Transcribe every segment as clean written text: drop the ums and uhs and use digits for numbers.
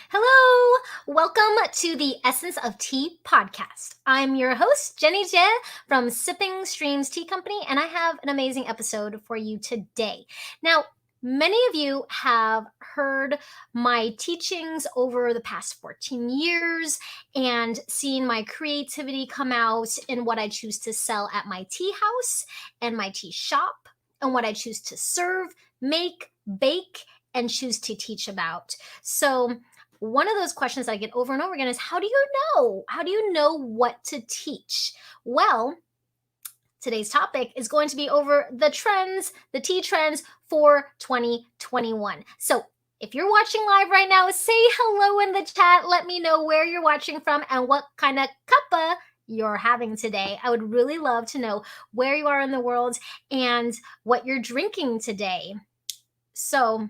Hello, welcome to the Essence of Tea podcast. I'm your host, Jenny Jie from Sipping Streams Tea Company, and I have an amazing episode for you today. Now, many of you have heard my teachings over the past 14 years and seen my creativity come out in what I choose to sell at my tea house and my tea shop, and what I choose to serve, make, bake, and choose to teach about. So, one of those questions I get over and over again is, how do you know? How do you know what to teach? Well, today's topic is going to be over the trends, the tea trends for 2021. So if you're watching live right now, say hello in the chat. Let me know where you're watching from and what kind of cuppa you're having today. I would really love to know where you are in the world and what you're drinking today. So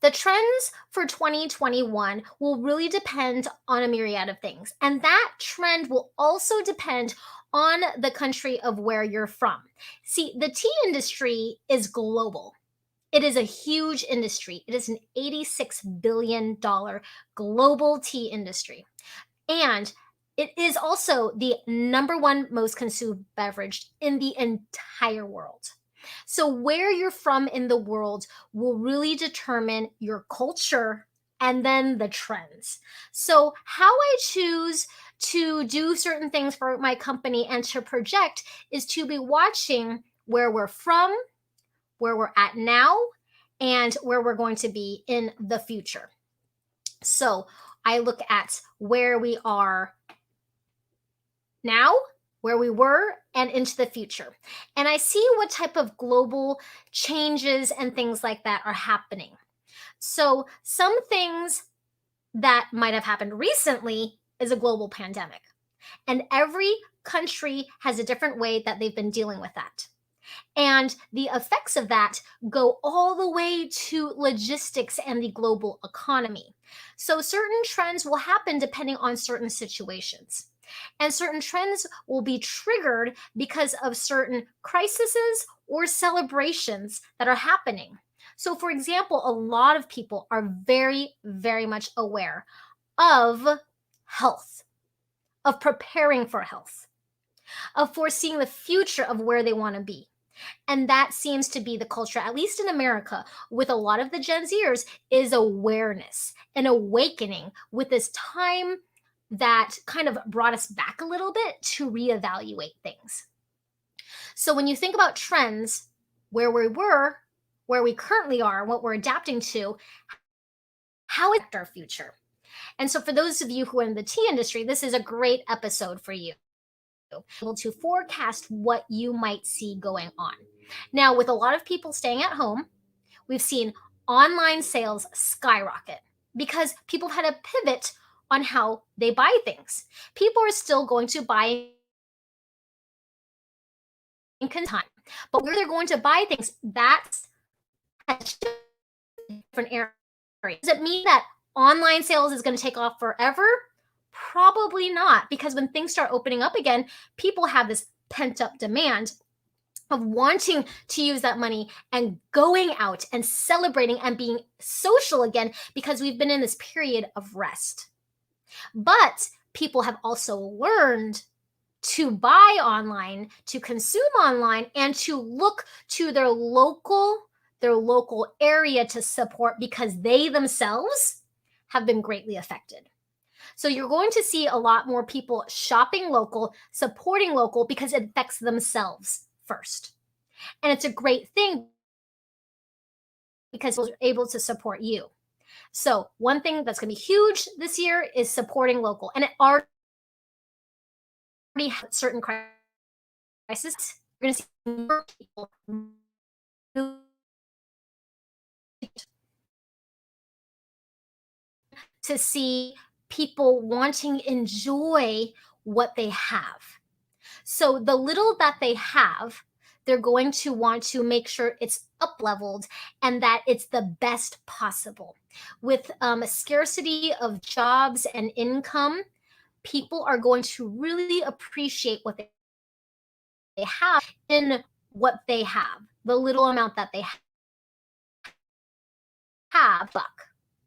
the trends for 2021 will really depend on a myriad of things. And that trend will also depend on the country of where you're from. See, the tea industry is global. It is a huge industry. It is an $86 billion global tea industry. And it is also the number one most consumed beverage in the entire world. So, where you're from in the world will really determine your culture and then the trends. So, how I choose to do certain things for my company and to project is to be watching where we're from, where we're at now, and where we're going to be in the future. So, I look at where we are now, where we were, and into the future. And I see what type of global changes and things like that are happening. So, some things that might have happened recently is a global pandemic. And every country has a different way that they've been dealing with that. And the effects of that go all the way to logistics and the global economy. So, certain trends will happen depending on certain situations. And certain trends will be triggered because of certain crises or celebrations that are happening. So, for example, a lot of people are very, very much aware of health, of preparing for health, of foreseeing the future of where they want to be. And that seems to be the culture, at least in America, with a lot of the Gen Zers, is awareness and awakening with this time that kind of brought us back a little bit to reevaluate things. So when you think about trends, where we were, where we currently are, what we're adapting to, how is our future? And so for those of you who are in the tea industry, this is a great episode for you, able to forecast what you might see going on. Now, with a lot of people staying at home, we've seen online sales skyrocket because people have had to pivot on how they buy things. People are still going to buy in time, but where they're going to buy things, that's a different area. Does it mean that online sales is going to take off forever? Probably not, because when things start opening up again, people have this pent up demand of wanting to use that money and going out and celebrating and being social again because we've been in this period of rest. But people have also learned to buy online, to consume online, and to look to their local area to support because they themselves have been greatly affected. So you're going to see a lot more people shopping local, supporting local because it affects themselves first. And it's a great thing because they're able to support you. So one thing that's going to be huge this year is supporting local. And it already has certain crises. You're going to see more people to see people wanting to enjoy what they have. So the little that they have, they're going to want to make sure it's up leveled and that it's the best possible. With a scarcity of jobs and income, people are going to really appreciate what they have in what they have, the little amount that they have, buck,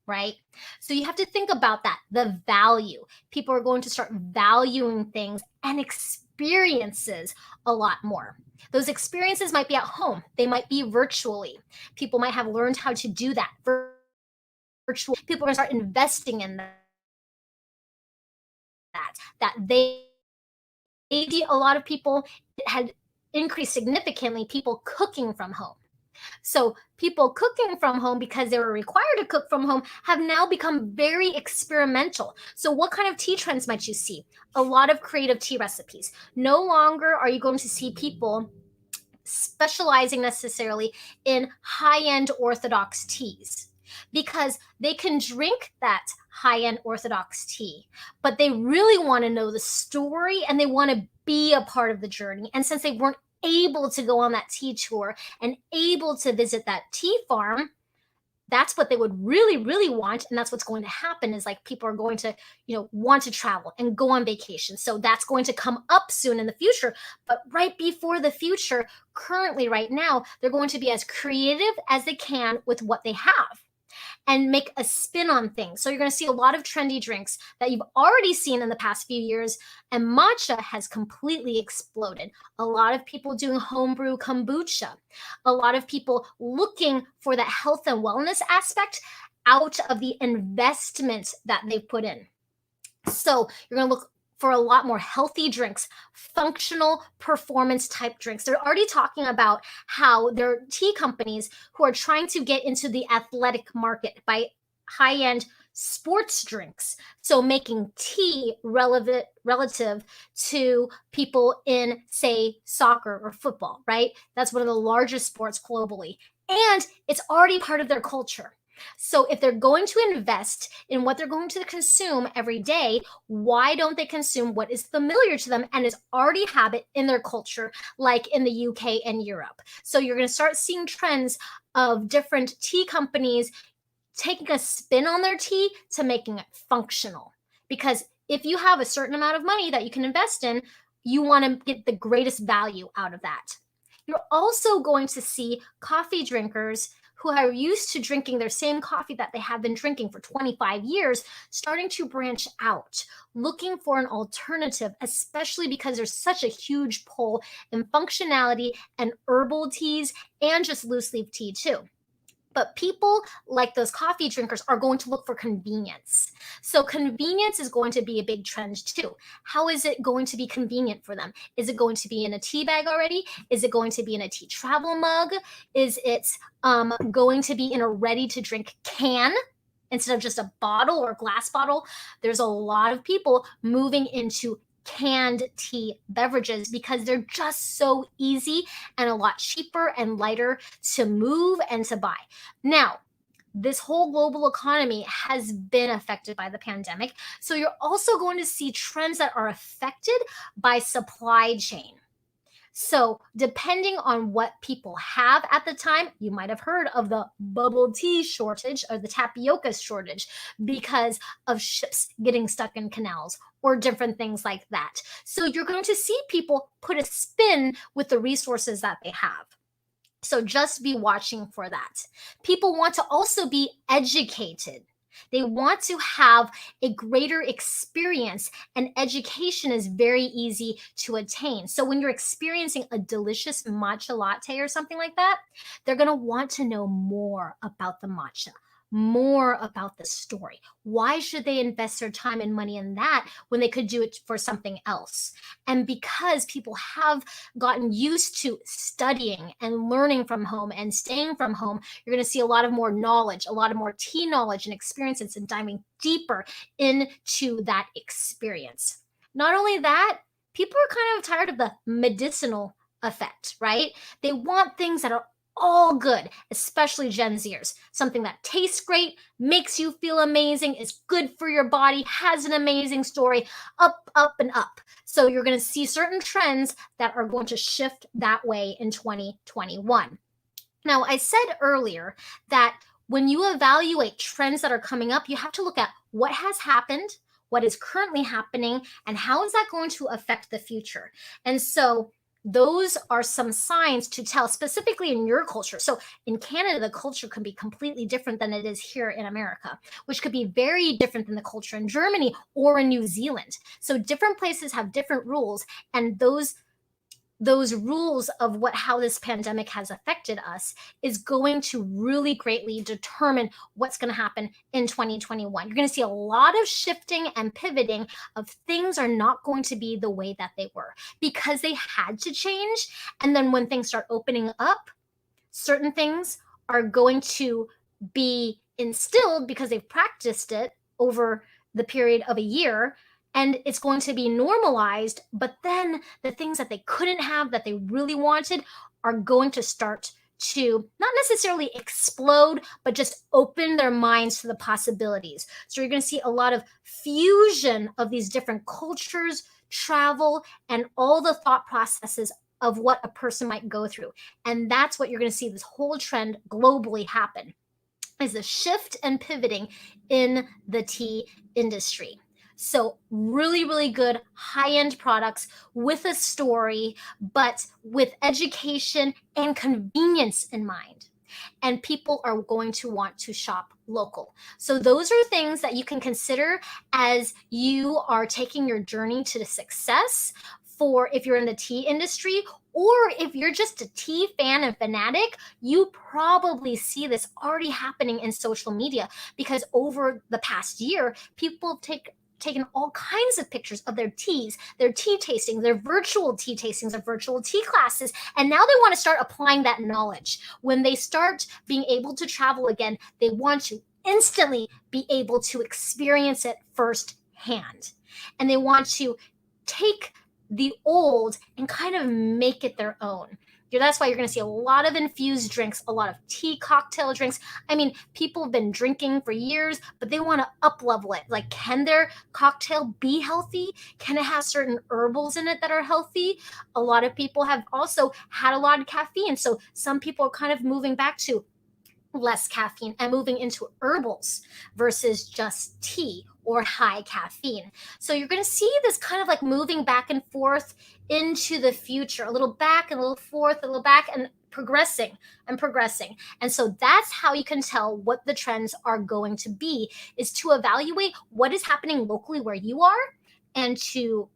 right? So you have to think about that, the value. People are going to start valuing things and experiences a lot more. Those experiences might be at home, they might be virtually. People might have learned how to do that virtual. People are going to start investing in that they a lot of people had increased significantly, people cooking from home. So people cooking from home, because they were required to cook from home, have now become very experimental. So what kind of tea trends might you see? A lot of creative tea recipes. No longer are you going to see people specializing necessarily in high-end orthodox teas, because they can drink that high-end orthodox tea, but they really want to know the story and they want to be a part of the journey. And since they weren't able to go on that tea tour and able to visit that tea farm, that's what they would really really want, and that's what's going to happen, is like people are going to want to travel and go on vacation. So that's going to come up soon in the future, but right before the future, currently right now, they're going to be as creative as they can with what they have and make a spin on things. So you're going to see a lot of trendy drinks that you've already seen in the past few years, and matcha has completely exploded. A lot of people doing homebrew kombucha, a lot of people looking for that health and wellness aspect out of the investment that they've put in. So you're going to look for a lot more healthy drinks, functional performance type drinks. They're already talking about how there are tea companies who are trying to get into the athletic market by high end sports drinks. So making tea relevant relative to people in, say, soccer or football, right? That's one of the largest sports globally. And it's already part of their culture. So if they're going to invest in what they're going to consume every day, why don't they consume what is familiar to them and is already habit in their culture, like in the UK and Europe? So you're going to start seeing trends of different tea companies taking a spin on their tea to making it functional. Because if you have a certain amount of money that you can invest in, you want to get the greatest value out of that. You're also going to see coffee drinkers who are used to drinking their same coffee that they have been drinking for 25 years starting to branch out, looking for an alternative, especially because there's such a huge pull in functionality and herbal teas and just loose leaf tea too. But people like those coffee drinkers are going to look for convenience. So convenience is going to be a big trend too. How is it going to be convenient for them? Is it going to be in a tea bag already? Is it going to be in a tea travel mug? Is it going to be in a ready to drink can instead of just a bottle or glass bottle? There's a lot of people moving into canned tea beverages because they're just so easy and a lot cheaper and lighter to move and to buy. Now, this whole global economy has been affected by the pandemic. So you're also going to see trends that are affected by supply chain. So, depending on what people have at the time, you might have heard of the bubble tea shortage or the tapioca shortage because of ships getting stuck in canals or different things like that. So, you're going to see people put a spin with the resources that they have. So, just be watching for that. People want to also be educated. They want to have a greater experience, and education is very easy to attain. So, when you're experiencing a delicious matcha latte or something like that, they're going to want to know more about the matcha, more about the story. Why should they invest their time and money in that when they could do it for something else? And because people have gotten used to studying and learning from home and staying from home, you're going to see a lot of more knowledge, a lot of more tea knowledge and experiences, and diving deeper into that experience. Not only that, people are kind of tired of the medicinal effect, right? They want things that are all good, especially Gen Zers. Something that tastes great, makes you feel amazing, is good for your body, has an amazing story, up, up, and up. So you're going to see certain trends that are going to shift that way in 2021. Now, I said earlier that when you evaluate trends that are coming up, you have to look at what has happened, what is currently happening and how is that going to affect the future. And so those are some signs to tell, specifically in your culture. So in Canada, the culture can be completely different than it is here in America, which could be very different than the culture in Germany or in New Zealand. So different places have different rules, and those rules of how this pandemic has affected us is going to really greatly determine what's going to happen in 2021. You're going to see a lot of shifting and pivoting of things are not going to be the way that they were because they had to change. And then when things start opening up, certain things are going to be instilled because they've practiced it over the period of a year, and it's going to be normalized. But then the things that they couldn't have that they really wanted are going to start to not necessarily explode, but just open their minds to the possibilities. So you're going to see a lot of fusion of these different cultures, travel, and all the thought processes of what a person might go through. And that's what you're going to see this whole trend globally happen, is a shift and pivoting in the tea industry. So really, really good high-end products with a story, but with education and convenience in mind. And people are going to want to shop local. So those are things that you can consider as you are taking your journey to success, for if you're in the tea industry, or if you're just a tea fan and fanatic, you probably see this already happening in social media, because over the past year, people taken all kinds of pictures of their teas, their tea tastings, their virtual tea tastings, their virtual tea classes, and now they want to start applying that knowledge. When they start being able to travel again, they want to instantly be able to experience it firsthand. And they want to take the old and kind of make it their own. That's why you're going to see a lot of infused drinks, a lot of tea cocktail drinks. I mean, people have been drinking for years, but they want to up level it. Like, can their cocktail be healthy? Can it have certain herbals in it that are healthy? A lot of people have also had a lot of caffeine. So some people are kind of moving back to less caffeine and moving into herbals versus just tea or high caffeine. So you're going to see this kind of like moving back and forth into the future, a little back and a little forth, a little back, and progressing and progressing. And so that's how you can tell what the trends are going to be, is to evaluate what is happening locally where you are, and to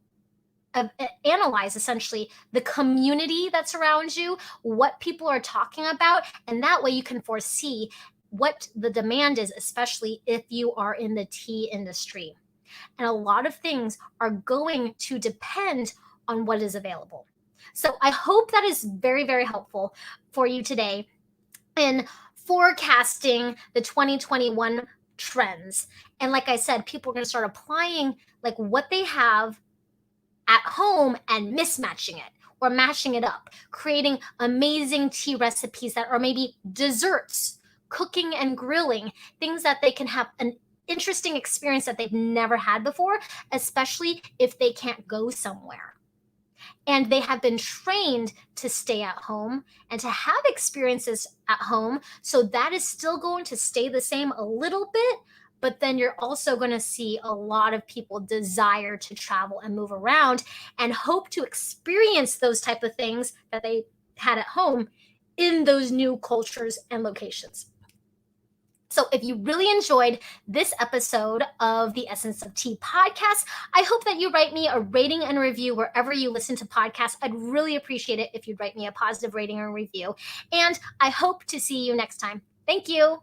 analyze essentially the community that's around you, what people are talking about, and that way you can foresee what the demand is, especially if you are in the tea industry. And a lot of things are going to depend on what is available. So I hope that is very, very helpful for you today in forecasting the 2021 trends. And like I said, people are going to start applying like what they have at home and mismatching it or mashing it up, creating amazing tea recipes that are maybe desserts, cooking and grilling, things that they can have an interesting experience that they've never had before, especially if they can't go somewhere. And they have been trained to stay at home and to have experiences at home. So that is still going to stay the same a little bit, but then you're also going to see a lot of people desire to travel and move around and hope to experience those type of things that they had at home in those new cultures and locations. So if you really enjoyed this episode of the Essence of Tea podcast, I hope that you write me a rating and review wherever you listen to podcasts. I'd really appreciate it if you'd write me a positive rating and review. And I hope to see you next time. Thank you.